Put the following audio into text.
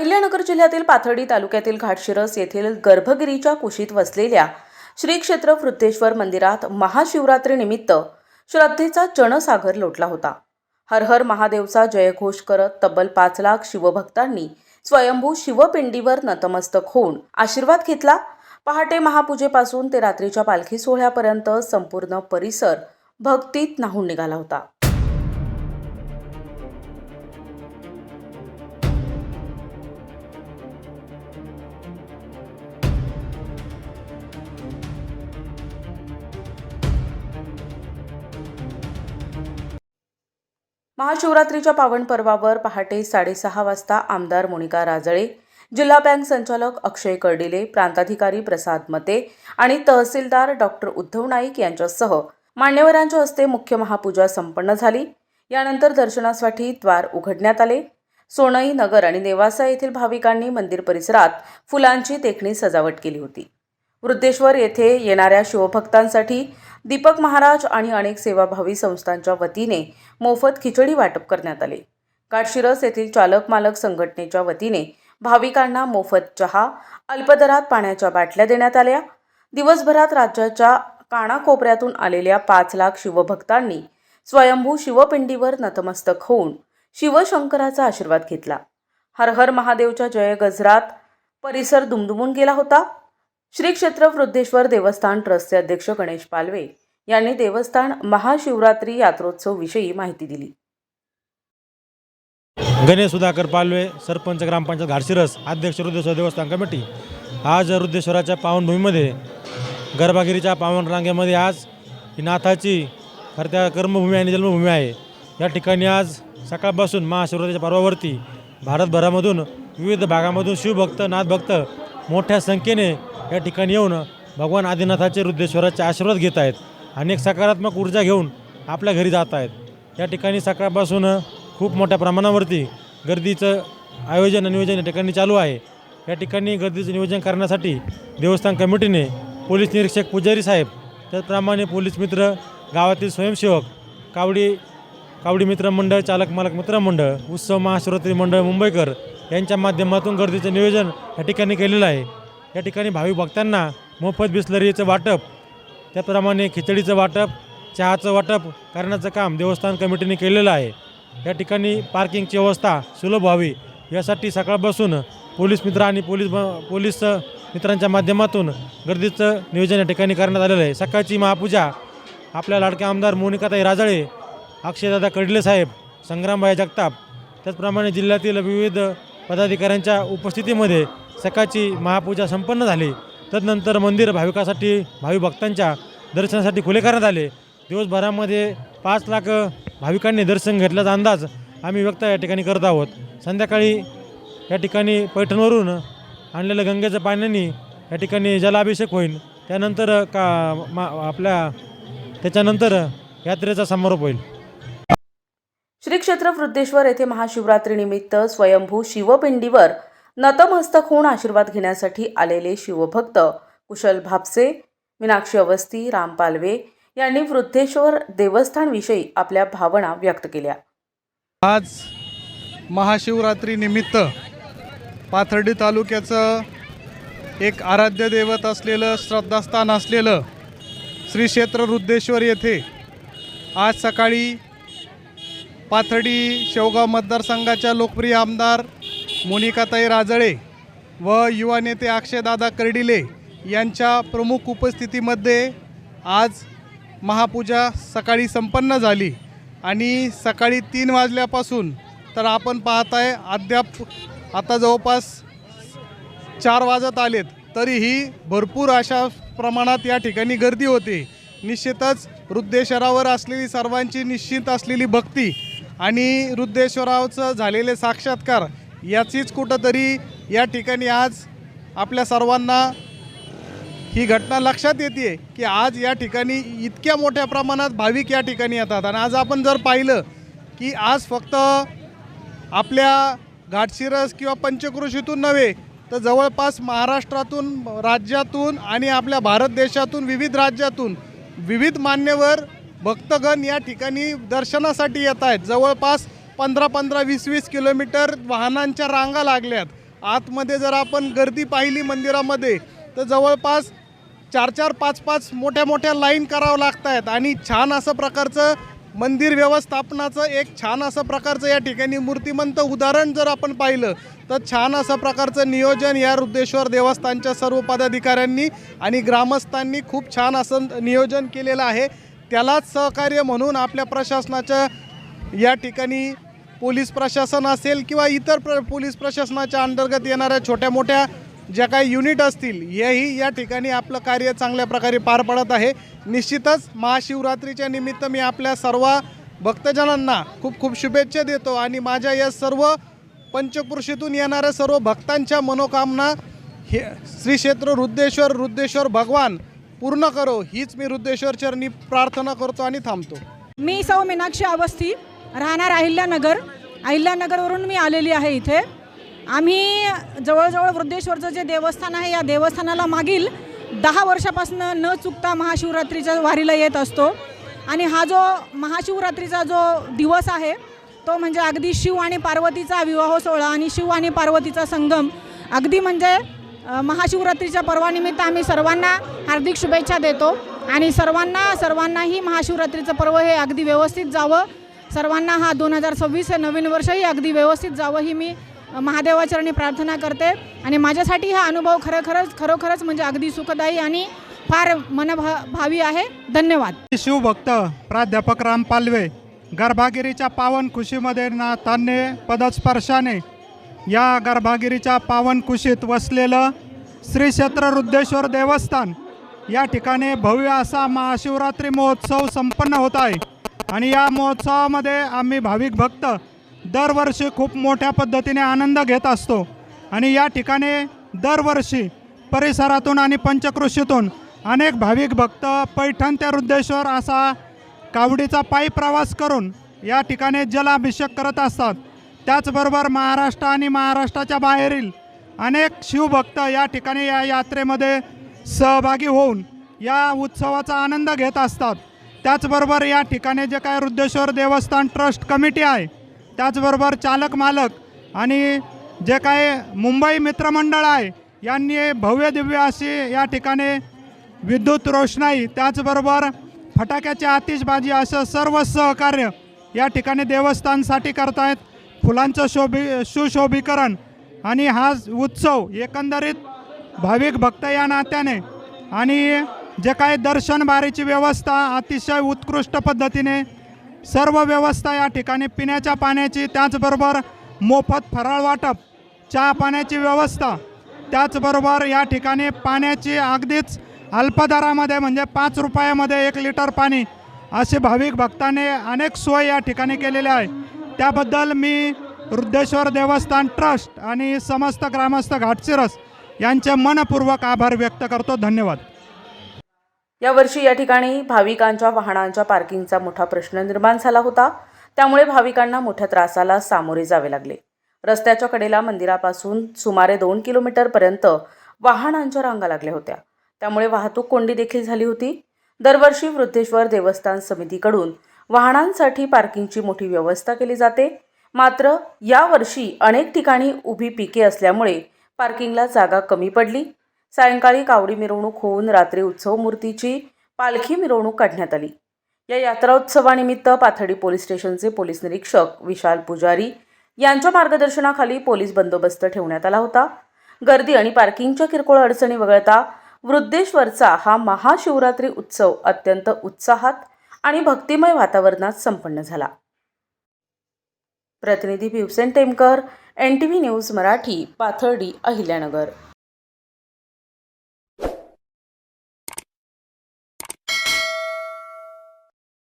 अहिल्यानगर जिल्ह्यातील पाथर्डी तालुक्यातील घाटशिरस येथील गर्भगिरीच्या कुशीत वसलेल्या श्री क्षेत्र वृद्धेश्वर मंदिरात महाशिवरात्रीनिमित्त श्रद्धेचा जनसागर लोटला होता। हर हर महादेवचा जयघोष करत तब्बल 5 लाख शिवभक्तांनी स्वयंभू शिवपिंडीवर नतमस्तक होऊन आशीर्वाद घेतला। पहाटे महापूजेपासून ते रात्रीच्या पालखी सोहळ्यापर्यंत संपूर्ण परिसर भक्तीत न्हाऊन निघाला होता। महाशिवरात्रीच्या पावन पर्वावर पहाटे 6:30 वाजता आमदार मोनिका राजळे, जिल्हा बँक संचालक अक्षय कर्डिले, प्रांताधिकारी प्रसाद मते आणि तहसीलदार डॉक्टर उद्धव नाईक यांच्यासह मान्यवरांच्या हस्ते मुख्य महापूजा संपन्न झाली। यानंतर दर्शनासाठी द्वार उघडण्यात आले। सोनई नगर आणि नेवासा येथील भाविकांनी मंदिर परिसरात फुलांची देखणी सजावट केली होती। वृद्धेश्वर येथे येणाऱ्या शिवभक्तांसाठी दीपक महाराज आणि अनेक सेवाभावी संस्थांच्या वतीने मोफत खिचडी वाटप करण्यात आले। घाटशिरस येथील चालक मालक संघटनेच्या वतीने भाविकांना मोफत चहा, अल्पदरात पाण्याच्या बाटल्या देण्यात आल्या। दिवसभरात राज्याच्या कानाकोपऱ्यातून आलेल्या 5 लाख शिवभक्तांनी स्वयंभू शिवपिंडीवर नतमस्तक होऊन शिवशंकराचा आशीर्वाद घेतला। हर हर महादेवच्या जय गजरात परिसर दुमदुमून गेला होता। श्री क्षेत्र वृद्धेश्वर देवस्थान ट्रस्टचे अध्यक्ष गणेश पालवे यांनी देवस्थान महाशिवरात्री यात्रोत्सव विषयी माहिती दिली। गणेश सुधाकर पालवे, सरपंच ग्रामपंचायत घाटशिरस, अध्यक्ष वृद्धेश्वर देवस्थान कमिटी। आज वृद्धेश्वराच्या पावनभूमीमध्ये गर्भगिरीच्या पावन रांगेमध्ये आज ही नाथाची खरत्या कर्मभूमी आणि जन्मभूमी आहे। या ठिकाणी आज सकाळपासून महाशिवरात्रीच्या पर्वावरती भारतभरामधून विविध भागामधून शिवभक्त नाथभक्त मोठ्या संख्येने या ठिकाणी येऊन भगवान आदिनाथाचे वृद्धेश्वराचे आशीर्वाद घेत आहेत। अनेक सकारात्मक ऊर्जा घेऊन आपल्या घरी जात आहेत। या ठिकाणी सकाळपासून खूप मोठ्या प्रमाणावरती गर्दीचं आयोजन आणि नियोजन या ठिकाणी चालू आहे। या ठिकाणी गर्दीचं नियोजन करण्यासाठी देवस्थान कमिटीने पोलीस निरीक्षक पुजारी साहेब, त्याचप्रमाणे पोलीस मित्र, गावातील स्वयंसेवक, कावडी मित्र मंडळ, चालक मालक मित्र मंडळ, उत्सव महाशिवरात्री मंडळ मुंबईकर यांच्या माध्यमातून गर्दीचं नियोजन या ठिकाणी केलेलं आहे। या ठिकाणी भाविक भक्तांना मोफत बिस्लरीचं वाटप, त्याप्रमाणे खिचडीचं वाटप, चहाचं वाटप करण्याचं काम देवस्थान कमिटीने केलेलं आहे। या ठिकाणी पार्किंगची व्यवस्था सुलभ व्हावी यासाठी सकाळपासून पोलीस मित्र आणि पोलीस मित्रांच्या माध्यमातून गर्दीचं नियोजन या ठिकाणी करण्यात आलेलं आहे। सकाळची महापूजा आपल्या लाडके आमदार मोनिकाताई राजळे, अक्षयदादा कर्डिले साहेब, संग्रामभाई जगताप, त्याचप्रमाणे जिल्ह्यातील विविध पदाधिकाऱ्यांच्या उपस्थितीमध्ये सकाळची महापूजा संपन्न झाली। तदनंतर मंदिर भाविक भक्तांच्या दर्शनासाठी खुले करण्यात आले। दिवसभरामध्ये 5 लाख भाविकांनी दर्शन घेतल्याचा अंदाज आम्ही व्यक्त या ठिकाणी करत आहोत। संध्याकाळी या ठिकाणी पैठणवरून आणलेल्या गंगेच्या पाण्याने या ठिकाणी जलाभिषेक होईल। त्यानंतर त्याच्यानंतर यात्रेचा समारोप होईल। श्री क्षेत्र वृद्धेश्वर येथे महाशिवरात्रीनिमित्त स्वयंभू शिवपिंडीवर नतमस्तक होऊन आशीर्वाद घेण्यासाठी आलेले शिवभक्त कुशल भापसे, मीनाक्षी अवस्थी, राम पालवे यांनी वृद्धेश्वर देवस्थानविषयी आपल्या भावना व्यक्त केल्या। आज महाशिवरात्रीनिमित्त पाथर्डी तालुक्याचं एक आराध्य दैवत असलेलं, श्रद्धास्थान असलेलं श्री क्षेत्र वृद्धेश्वर येथे आज सकाळी पाथर्डी शेवगाव मतदारसंघाच्या लोकप्रिय आमदार मोनिकाताई राजळे व युवा नेते अक्षयदादा कर्डिले यांच्या प्रमुख उपस्थितीमध्ये आज महापूजा सकाळी संपन्न झाली आणि सकाळी 3 वाजल्यापासून तर आपण पाहताय अद्याप आता जवळपास 4 वाजत आलेत, तरीही भरपूर अशा प्रमाणात या ठिकाणी गर्दी होते। निश्चितच वृद्धेश्वरावर असलेली सर्वांची निश्चित असलेली भक्ती आणि वृद्धेश्वराचं झालेले साक्षात्कार याचीच कुठंतरी या ठिकाणी आज आपल्या सर्वांना ही घटना लक्षात येते की आज या ठिकाणी इतक्या मोठ्या प्रमाणात भाविक या ठिकाणी येतात। आणि आज आपण जर पाहिलं की आज फक्त आपल्या घाटशिरस किंवा पंचक्रोशीतून नव्हे तर जवळपास महाराष्ट्रातून, राज्यातून आणि आपल्या भारत देशातून विविध राज्यातून विविध मान्यवर भक्तगण या ठिकाणी दर्शनासाठी येत आहेत। जवळपास 15-20 किलोमीटर वाहनांच्या रांगा लागल्यात आतमध्ये जर आपण गर्दी पाहिली मंदिरामध्ये तर जवळपास 4-4, 5-5 मोठ्या लाईन करावं लागत आहेत आणि छान असं प्रकारचं मंदिर व्यवस्थापनाचं एक छान असं प्रकारचं या ठिकाणी मूर्तिमंत उदाहरण जर आपण पाहिलं तर छान असं प्रकारचं नियोजन या रुद्रेश्वर देवस्थानच्या सर्व पदाधिकाऱ्यांनी आणि ग्रामस्थांनी खूप छान असं नियोजन केलेलं आहे. त्यालाच सहकार्य म्हणून आपल्या प्रशासनाच्या या ठिकाणी पोलीस प्रशासन असेल किंवा इतर पोलीस प्रशासनाच्या अंतर्गत येणाऱ्या छोट्या मोठ्या ज्या काही युनिट असतील हेही या ठिकाणी आपलं कार्य चांगल्या प्रकारे पार पडत आहे. निश्चितच महाशिवरात्रीच्या निमित्त मी आपल्या सर्व भक्तजनांना खूप शुभेच्छा देतो आणि माझ्या या सर्व पंचक्रोशीतून येणाऱ्या सर्व भक्तांच्या मनोकामना हे श्री क्षेत्र रुद्रेश्वर भगवान पूर्ण करो हीच मी रुद्रेश्वर चरणी प्रार्थना करतो आणि थांबतो. मी सौ मीनाक्षी अवस्थी, राहणार अहिल्यानगरवरून मी आलेली आहे इथे. आम्ही जवळजवळ वृद्धेश्वरचं जे देवस्थान आहे या देवस्थानाला मागील 10 वर्षापासून न चुकता महाशिवरात्रीच्या वारीला येत असतो आणि हा जो महाशिवरात्रीचा जो दिवस आहे तो म्हणजे अगदी शिव आणि पार्वतीचा विवाह सोहळा आणि शिव आणि पार्वतीचा संगम अगदी म्हणजे महाशिवरात्रीच्या पर्वानिमित्त आम्ही सर्वांना हार्दिक शुभेच्छा देतो आणि सर्वांनाही महाशिवरात्रीचं पर्व हे अगदी व्यवस्थित जावं. सर्वांना हा 2026 हे नवीन वर्षही अगदी व्यवस्थित जावं ही मी महादेवाचरणी प्रार्थना करते आणि माझ्यासाठी हा अनुभव खरोखरच म्हणजे अगदी सुखदायी आणि फार मनभावी आहे. धन्यवाद. शिवभक्त प्राध्यापक राम पालवे गर्भागिरीच्या पावन कुशीमध्ये नाथाने पदस्पर्शाने या गर्भागिरीच्या पावन कुशीत वसलेलं श्री क्षेत्र रुद्रेश्वर देवस्थान या ठिकाणी भव्य असा महाशिवरात्री महोत्सव संपन्न होत आहे आणि या महोत्सवामध्ये आम्ही भाविक भक्त दरवर्षी खूप मोठ्या पद्धतीने आनंद घेत असतो आणि या ठिकाणी दरवर्षी परिसरातून आणि पंचक्रोशीतून अनेक भाविक भक्त पैठण ते रुद्रेश्वर असा कावडीचा पायी प्रवास करून या ठिकाणी जलाभिषेक करत असतात. त्याचबरोबर महाराष्ट्र आणि महाराष्ट्राच्या बाहेरील अनेक शिवभक्त या ठिकाणी या यात्रेमध्ये सहभागी होऊन या उत्सवाचा आनंद घेत असतात. त्याचबरोबर या ठिकाणी जे काय रुद्रेश्वर देवस्थान ट्रस्ट कमिटी आहे त्याचबरोबर चालक मालक आणि जे काय मुंबई मित्रमंडळ आहे यांनी भव्य दिव्य अशी या ठिकाणी विद्युत रोषणाई त्याचबरोबर फटाक्याची आतिषबाजी असं सर्व सहकार्य या ठिकाणी देवस्थानसाठी करतायत. फुलांचं सुशोभीकरण आणि हा उत्सव एकंदरीत भाविक भक्त या नात्याने आणि जे काही दर्शन बारीची व्यवस्था अतिशय उत्कृष्ट पद्धतीने सर्व व्यवस्था या ठिकाणी पिण्याच्या पाण्याची त्याचबरोबर मोफत फराळ वाटप चहा पाण्याची व्यवस्था त्याचबरोबर या ठिकाणी पाण्याची अगदीच अल्पदरामध्ये म्हणजे 5 रुपयामध्ये 1 लिटर पाणी असे भाविक भक्तांनी अनेक सोय या ठिकाणी केलेल्या आहे. त्याबद्दल मी रुद्रेश्वर देवस्थान ट्रस्ट आणि समस्त ग्रामस्थ घाटशिरस यांचे मनपूर्वक आभार व्यक्त करतो. धन्यवाद. यावर्षी या ठिकाणी भाविकांच्या वाहनांच्या पार्किंगचा मोठा प्रश्न निर्माण झाला होता. त्यामुळे भाविकांना मोठ्या त्रासाला सामोरे जावे लागले. रस्त्याच्या कडेला मंदिरापासून सुमारे 2 किलोमीटरपर्यंत वाहनांच्या रांगा लागल्या होत्या. त्यामुळे वाहतूक कोंडी देखील झाली होती. दरवर्षी वृद्धेश्वर देवस्थान समितीकडून वाहनांसाठी पार्किंगची मोठी व्यवस्था केली जाते. मात्र यावर्षी अनेक ठिकाणी उभी पिके असल्यामुळे पार्किंगला जागा कमी पडली. सायंकाळी कावडी मिरवणूक होऊन रात्री उत्सव मूर्तीची पालखी मिरवणूक काढण्यात आली. या यात्राोत्सवानिमित्त पाथर्डी पोलीस स्टेशनचे पोलीस निरीक्षक विशाल पुजारी यांच्या मार्गदर्शनाखाली पोलीस बंदोबस्त ठेवण्यात आला होता. गर्दी आणि पार्किंगच्या किरकोळ अडचणी वगळता वृद्धेश्वरचा हा महाशिवरात्री उत्सव अत्यंत उत्साहात आणि भक्तिमय वातावरणात संपन्न झाला. प्रतिनिधी भिवसेन टेमकर, NTV न्यूज मराठी, पाथर्डी, अहिल्यानगर.